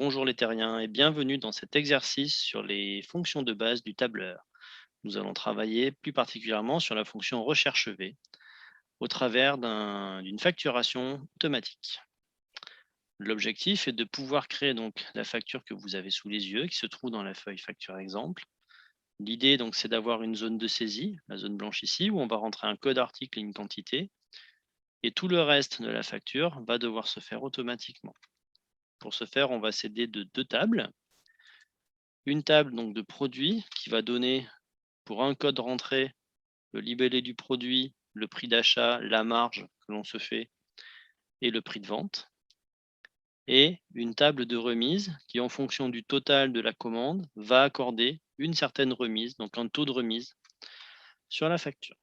Bonjour les terriens et bienvenue dans cet exercice sur les fonctions de base du tableur. Nous allons travailler plus particulièrement sur la fonction recherche V au travers d'une facturation automatique. L'objectif est de pouvoir créer donc la facture que vous avez sous les yeux qui se trouve dans la feuille facture exemple. L'idée donc c'est d'avoir une zone de saisie, la zone blanche ici, où on va rentrer un code article et une quantité et tout le reste de la facture va devoir se faire automatiquement. Pour ce faire, on va s'aider de deux tables. Une table donc de produits qui va donner pour un code rentrée le libellé du produit, le prix d'achat, la marge que l'on se fait et le prix de vente. Et une table de remise qui, en fonction du total de la commande, va accorder une certaine remise, donc un taux de remise sur la facture.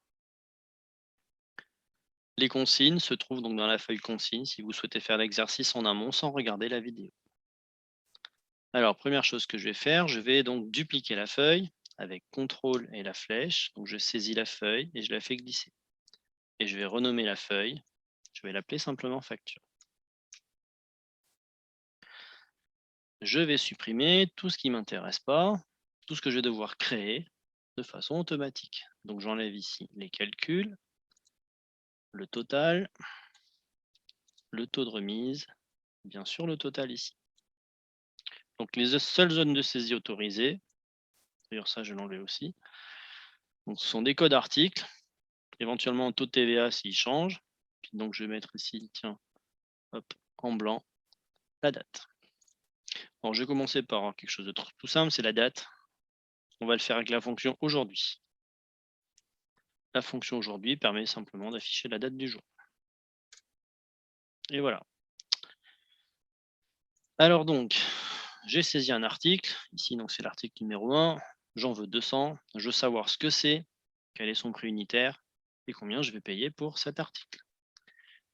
Les consignes se trouvent donc dans la feuille consignes si vous souhaitez faire l'exercice en amont sans regarder la vidéo. Alors, première chose que je vais faire, je vais donc dupliquer la feuille avec CTRL et la flèche. Donc, je saisis la feuille et je la fais glisser. Et je vais renommer la feuille. Je vais l'appeler simplement facture. Je vais supprimer tout ce qui ne m'intéresse pas, tout ce que je vais devoir créer de façon automatique. Donc, j'enlève ici les calculs, le total, le taux de remise, bien sûr le total ici. Donc, les seules zones de saisie autorisées, d'ailleurs ça je l'enlève aussi, donc, ce sont des codes articles, éventuellement un taux de TVA s'il change. Puis donc je vais mettre ici, tiens, hop, en blanc, la date. Alors je vais commencer par quelque chose de tout simple, c'est la date. On va le faire avec la fonction aujourd'hui. La fonction aujourd'hui permet simplement d'afficher la date du jour. Et voilà. Alors donc, j'ai saisi un article, ici donc c'est l'article numéro 1, j'en veux 200, je veux savoir ce que c'est, quel est son prix unitaire et combien je vais payer pour cet article.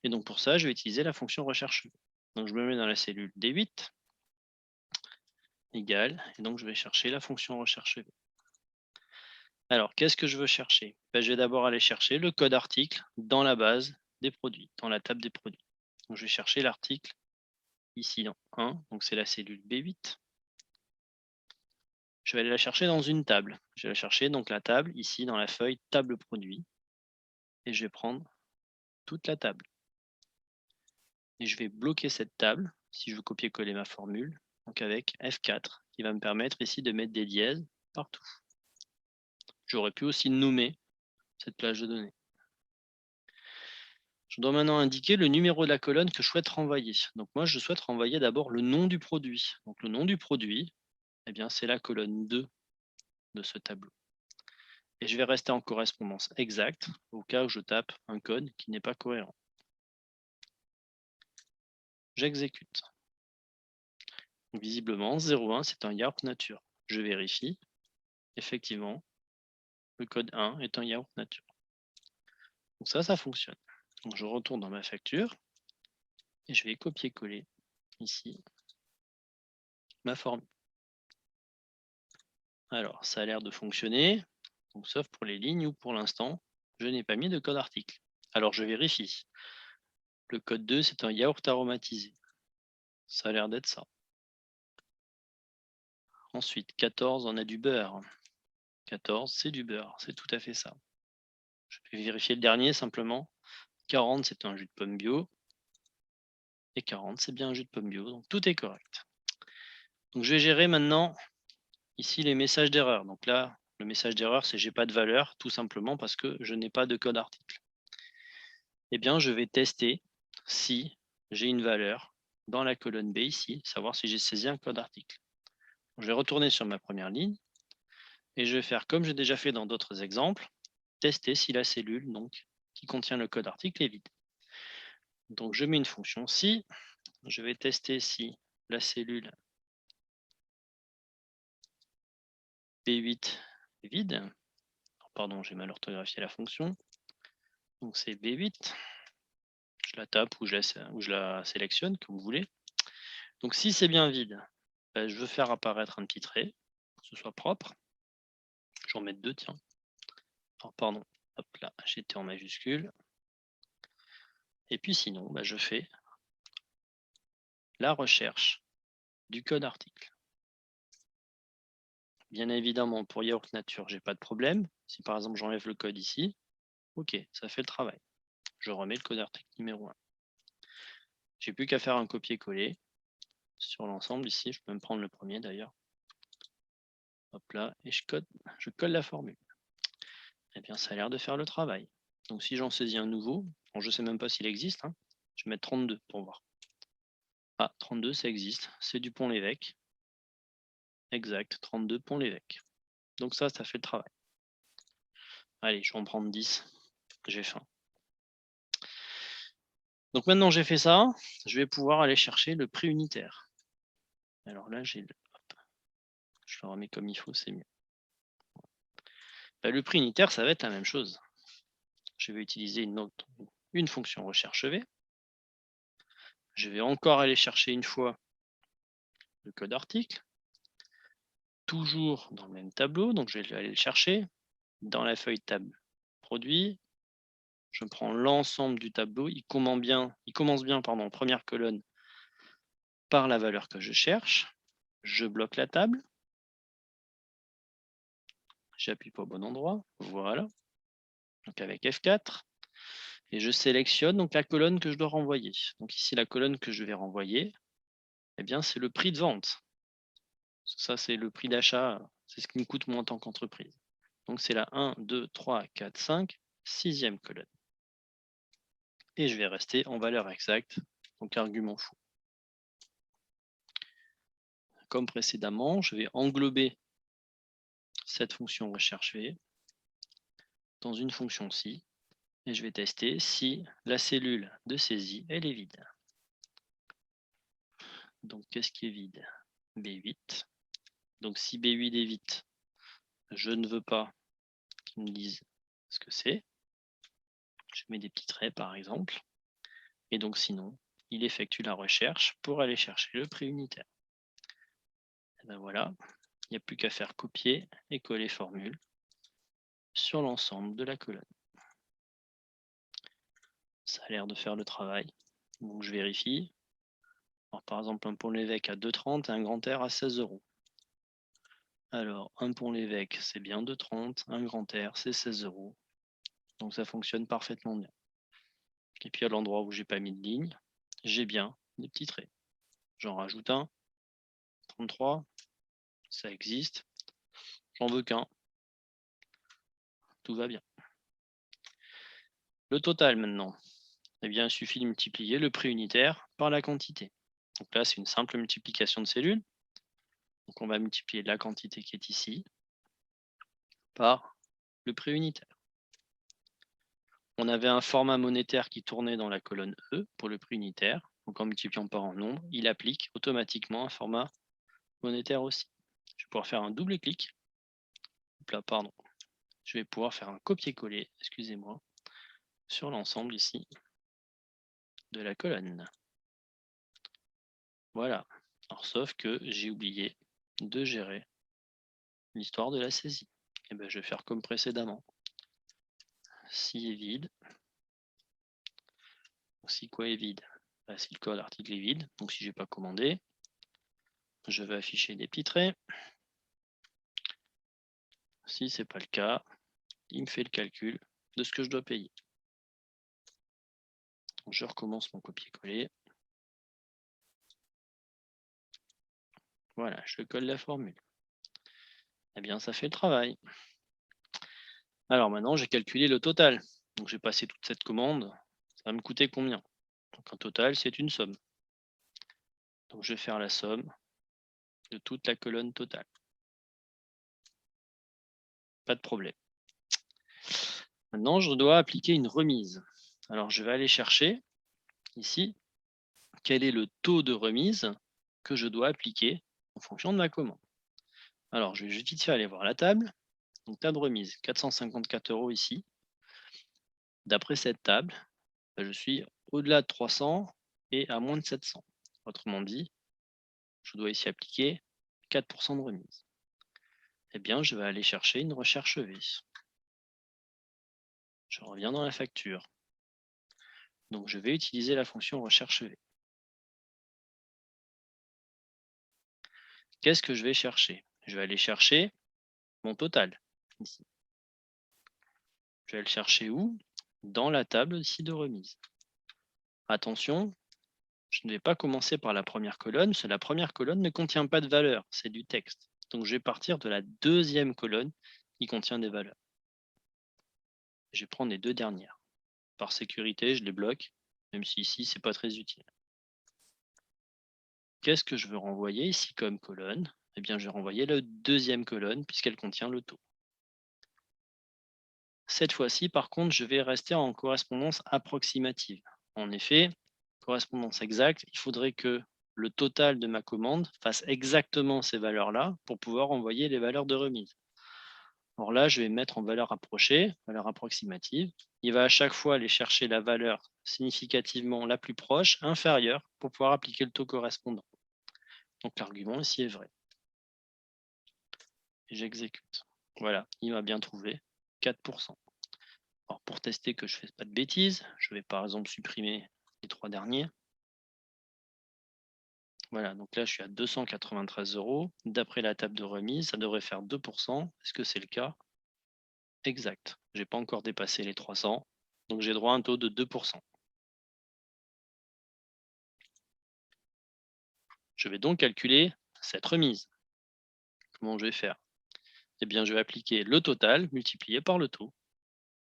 Et donc pour ça, je vais utiliser la fonction recherche. Donc je me mets dans la cellule D8, égale, et donc je vais chercher la fonction recherche. Alors, qu'est-ce que je veux chercher? Je vais d'abord aller chercher le code article dans la base des produits, dans la table des produits. Donc, je vais chercher l'article ici dans 1, donc c'est la cellule B8. Je vais aller la chercher dans une table. Je vais la chercher donc la table ici dans la feuille table produit et je vais prendre toute la table. Et je vais bloquer cette table si je veux copier-coller ma formule, donc avec F4 qui va me permettre ici de mettre des dièses partout. J'aurais pu aussi nommer cette plage de données. Je dois maintenant indiquer le numéro de la colonne que je souhaite renvoyer. Donc moi, je souhaite renvoyer d'abord le nom du produit. Donc le nom du produit, eh bien, c'est la colonne 2 de ce tableau. Et je vais rester en correspondance exacte au cas où je tape un code qui n'est pas cohérent. J'exécute. Visiblement, 01, c'est un yaourt nature. Je vérifie. Effectivement, le code 1 est un yaourt nature. Donc ça fonctionne. Donc je retourne dans ma facture et je vais copier-coller ici ma formule. Alors, ça a l'air de fonctionner, donc, sauf pour les lignes où pour l'instant, je n'ai pas mis de code article. Alors, je vérifie. Le code 2, c'est un yaourt aromatisé. Ça a l'air d'être ça. Ensuite, 14, on a du beurre. 14, c'est du beurre, c'est tout à fait ça. Je vais vérifier le dernier simplement. 40, c'est un jus de pomme bio. Et 40, c'est bien un jus de pomme bio, donc tout est correct. Donc, je vais gérer maintenant ici les messages d'erreur. Donc là, le message d'erreur, c'est j'ai pas de valeur, tout simplement parce que je n'ai pas de code article. Eh bien, je vais tester si j'ai une valeur dans la colonne B ici, savoir si j'ai saisi un code article. Je vais retourner sur ma première ligne et je vais faire comme j'ai déjà fait dans d'autres exemples, tester si la cellule donc, qui contient le code article est vide. Donc je mets une fonction si, je vais tester si la cellule B8 est vide. Pardon, j'ai mal orthographié la fonction. Donc c'est B8. Je la tape ou je la sélectionne, comme vous voulez. Donc si c'est bien vide, je veux faire apparaître un petit trait, pour que ce soit propre. Je vais en mettre deux, tiens. Alors, pardon, hop là, j'étais en majuscule. Et puis sinon, je fais la recherche du code article. Bien évidemment, pour Yaourt Nature, j'ai pas de problème. Si par exemple j'enlève le code ici, ok, ça fait le travail. Je remets le code article numéro 1. J'ai plus qu'à faire un copier-coller sur l'ensemble ici. Je peux même prendre le premier d'ailleurs. Hop là, et je colle la formule. Eh bien, ça a l'air de faire le travail. Donc si j'en saisis un nouveau, bon, je ne sais même pas s'il existe, hein, je vais mettre 32 pour voir. Ah, 32, ça existe, c'est du Pont-l'Évêque. Exact, 32 Pont-l'Évêque. Donc ça fait le travail. Allez, je vais en prendre 10, j'ai faim. Donc maintenant j'ai fait ça, je vais pouvoir aller chercher le prix unitaire. Alors là, je le remets comme il faut, c'est mieux. Le prix unitaire, ça va être la même chose. Je vais utiliser une fonction recherche V. Je vais encore aller chercher une fois le code article. Toujours dans le même tableau, donc je vais aller le chercher. Dans la feuille table produit, je prends l'ensemble du tableau. Il commence bien, pardon, première colonne par la valeur que je cherche. Je bloque la table. J'appuie pas au bon endroit. Voilà. Donc avec F4. Et je sélectionne donc la colonne que je dois renvoyer. Donc ici, la colonne que je vais renvoyer, eh bien, c'est le prix de vente. Ça, c'est le prix d'achat. C'est ce qui me coûte moi en tant qu'entreprise. Donc c'est la 1, 2, 3, 4, 5, 6e colonne. Et je vais rester en valeur exacte, donc argument fou. Comme précédemment, je vais englober cette fonction recherche V dans une fonction si, et je vais tester si la cellule de saisie elle est vide. Donc qu'est-ce qui est vide? B8. Donc si B8 est vide, je ne veux pas qu'il me dise ce que c'est. Je mets des petits traits par exemple. Et donc sinon, il effectue la recherche pour aller chercher le prix unitaire. Et ben voilà, il n'y a plus qu'à faire copier et coller formule sur l'ensemble de la colonne. Ça a l'air de faire le travail. Donc je vérifie. Alors, par exemple, un Pont-l'Évêque à 2,30 et un Grand Air à 16 €. Alors, un Pont-l'Évêque, c'est bien 2,30, un Grand Air, c'est 16 €. Donc ça fonctionne parfaitement bien. Et puis à l'endroit où j'ai pas mis de ligne, j'ai bien des petits traits. J'en rajoute un, 33, ça existe. J'en veux qu'un. Tout va bien. Le total maintenant, eh bien, il suffit de multiplier le prix unitaire par la quantité. Donc là, c'est une simple multiplication de cellules. Donc on va multiplier la quantité qui est ici par le prix unitaire. On avait un format monétaire qui tournait dans la colonne E pour le prix unitaire. Donc en multipliant par un nombre, il applique automatiquement un format monétaire aussi. Je vais pouvoir faire un double clic. Là, pardon. Je vais pouvoir faire un copier-coller, excusez-moi, sur l'ensemble ici de la colonne. Voilà. Alors, sauf que j'ai oublié de gérer l'histoire de la saisie. Et ben, je vais faire comme précédemment. Si est vide. Si quoi est vide? Ben, si le code article est vide, donc si je n'ai pas commandé, je vais afficher des petits traits. Si ce n'est pas le cas, il me fait le calcul de ce que je dois payer. Je recommence mon copier-coller. Voilà, je colle la formule. Eh bien, ça fait le travail. Alors maintenant, j'ai calculé le total. Donc, j'ai passé toute cette commande. Ça va me coûter combien? Donc, un total, c'est une somme. Donc, je vais faire la somme de toute la colonne totale. Pas de problème. Maintenant, je dois appliquer une remise. Alors, je vais aller chercher ici quel est le taux de remise que je dois appliquer en fonction de ma commande. Alors, je vais juste vite fait aller voir la table. Donc, table remise, 454 € ici. D'après cette table, je suis au-delà de 300 et à moins de 700. Autrement dit, je dois ici appliquer 4% de remise. Eh bien, je vais aller chercher une recherche V. Je reviens dans la facture. Donc, je vais utiliser la fonction recherche V. qu'est-ce que je vais chercher? Je vais aller chercher mon total, ici. Je vais le chercher où? Dans la table ici de remise. Attention, je ne vais pas commencer par la première colonne, parce que la première colonne ne contient pas de valeur, c'est du texte. Donc je vais partir de la deuxième colonne qui contient des valeurs. Je vais prendre les deux dernières. Par sécurité, je les bloque, même si ici, ce n'est pas très utile. Qu'est-ce que je veux renvoyer ici comme colonne? Eh bien, je vais renvoyer la deuxième colonne puisqu'elle contient le taux. Cette fois-ci, par contre, je vais rester en correspondance approximative. En effet, correspondance exacte, il faudrait que le total de ma commande fasse exactement ces valeurs-là pour pouvoir envoyer les valeurs de remise. Alors là, je vais mettre en valeur approchée, valeur approximative. Il va à chaque fois aller chercher la valeur significativement la plus proche, inférieure, pour pouvoir appliquer le taux correspondant. Donc l'argument ici est vrai. Et j'exécute. Voilà, il m'a bien trouvé 4%. Alors pour tester que je ne fais pas de bêtises, je vais par exemple supprimer les trois derniers. Voilà, donc là je suis à 293 €. D'après la table de remise, ça devrait faire 2%. Est-ce que c'est le cas? Exact. Je n'ai pas encore dépassé les 300, donc j'ai droit à un taux de 2%. Je vais donc calculer cette remise. Comment je vais faire? Eh bien, je vais appliquer le total multiplié par le taux.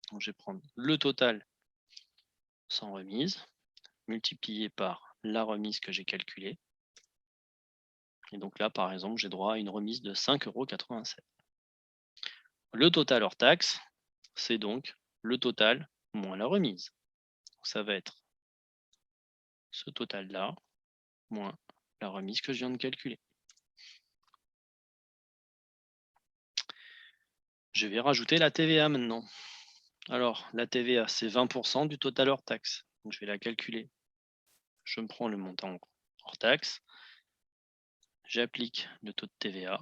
Donc, je vais prendre le total sans remise, multiplié par la remise que j'ai calculée. Et donc là, par exemple, j'ai droit à une remise de 5,87 €. Le total hors taxe, c'est donc le total moins la remise. Donc, ça va être ce total-là moins la remise que je viens de calculer. Je vais rajouter la TVA maintenant. Alors, la TVA, c'est 20% du total hors taxe. Donc, je vais la calculer. Je me prends le montant hors taxe. J'applique le taux de TVA.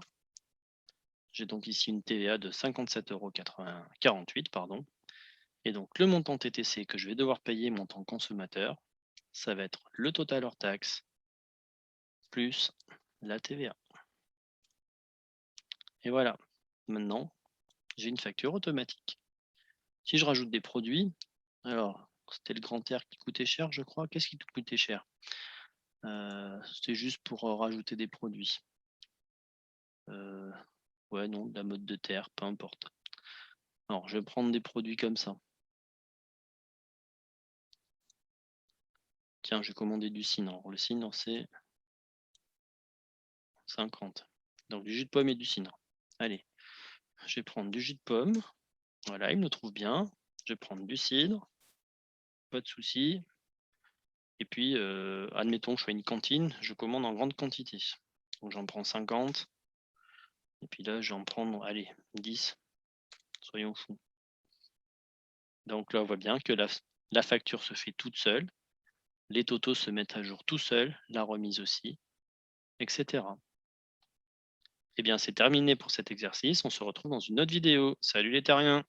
J'ai donc ici une TVA de 57,48 €. Et donc, le montant TTC que je vais devoir payer, montant consommateur, ça va être le total hors taxe plus la TVA. Et voilà, maintenant, j'ai une facture automatique. Si je rajoute des produits, alors, c'était le grand air qui coûtait cher, je crois. Qu'est-ce qui te coûtait cher? C'était juste pour rajouter des produits. Ouais, non, de la mode de terre, peu importe. Alors, je vais prendre des produits comme ça. Tiens, je vais commander du cidre. Alors, le cidre, c'est 50. Donc, du jus de pomme et du cidre. Allez, je vais prendre du jus de pomme. Voilà, il me le trouve bien. Je vais prendre du cidre. Pas de souci. Et puis, admettons que je sois une cantine, je commande en grande quantité. Donc, j'en prends 50. Et puis là, je vais en prendre, allez, 10. Soyons fous. Donc là, on voit bien que la facture se fait toute seule. Les totaux se mettent à jour tout seuls, la remise aussi, etc. Eh bien, c'est terminé pour cet exercice. On se retrouve dans une autre vidéo. Salut les terriens!